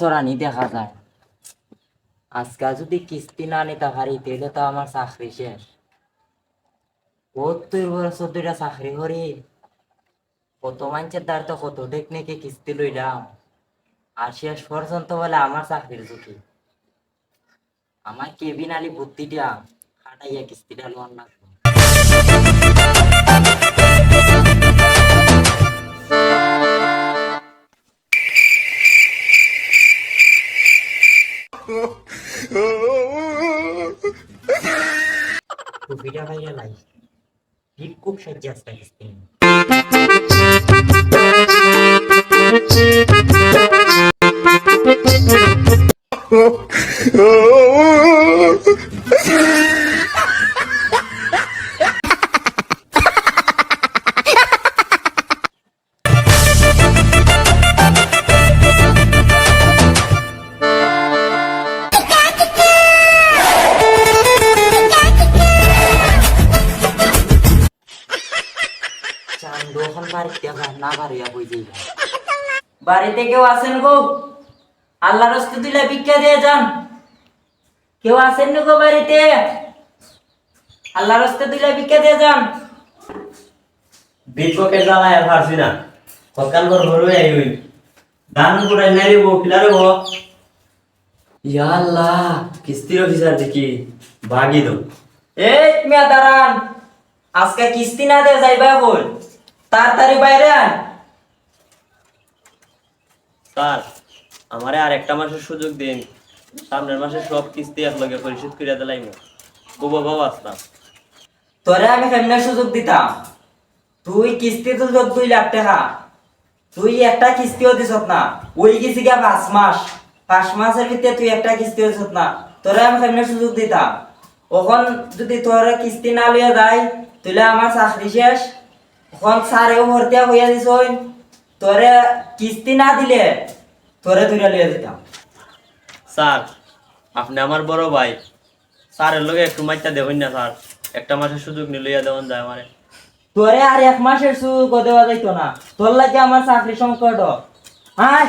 চড়ানি দেখা যায়। আজকাল যদি কিস্তি না নিতে পারি তাহলে তো আমার চাকরি শেষ। 72 বছর 2টা চাকরি করি, কত মানুষের দ্বার তো কত টেকনিকে কিস্তি লইলাম, আর শেষ পর্যন্ত বলে আমার চাকরির ঝুঁকি। আমার কেবিন আলী বুদ্ধিটা খাটাইয়া কিস্তিটা লোন লাগবে। টুপিটা ভাইয়া লাই ভিক্ষুক সাজ্জা আসতে কিস্তি নিয়ে। চান্দু এখন বাড়িতে না বাড়িয়া বই যাইবা। বাড়িতে কেউ আছেন গো? আল্লাহর হস্তে দিলে ভিক্ষা দিয়ে যান। কেউ আছেন গো বাড়িতে? আল্লাহর হস্তে দিলে ভিক্ষা দিয়ে যান। ভিক্ষকের জ্বালায় পারছি না, সকাল করে ঘরে আই হই ধান কুড়াই নাই রে বউ পিলারে বউ। ইয়া আল্লাহ, কিস্তির অফিসার দেখি ভাগি দো। এই মিয়া দাঁড়ান, আজকে কিস্তি না দিয়ে যাইবা কই? তাড়াতাড়ি বাইরে আন। স্যার, আমারে আর একটা মাসের সুযোগ দিন, সামনের মাসে সব কিস্তি একলগে পরিশোধ করিয়া দিলাইম। ও বাবাও আসতাম। তোরে আমি কেমনে সুযোগ দিতাম? তুই কিস্তি তুল 2 লাখ টাকা, তুই একটা কিস্তিও দিছত না। ওই গেছি গিয়া 5 মাস, 5 মাসের ভিতরে তুই একটা কিস্তিও দিছত না। তোরে আমি কেমনে সুযোগ দিতাম? এখন যদি তোরে কিস্তি না লইয়া যায় তাহলে আমার চাকরি শেষ। এখন স্যারেও ভর্তিয়া হইয়া দিছ, তোরে কিস্তি না দিলে তোরে তুইরা লইয়া দিতাম। স্যার, আপনি আমার বড় ভাই, স্যারের লগে একটু মাইটা দেখুন না স্যার, একটা মাসের সুযোগ নিলইয়া দেওয়ান যায় আমারে। তোরে আর 1 মাসের সুযোগ দেওয়া যাইতো না, তোর লাগে আমার চাকরি সংকট। হ্যাঁ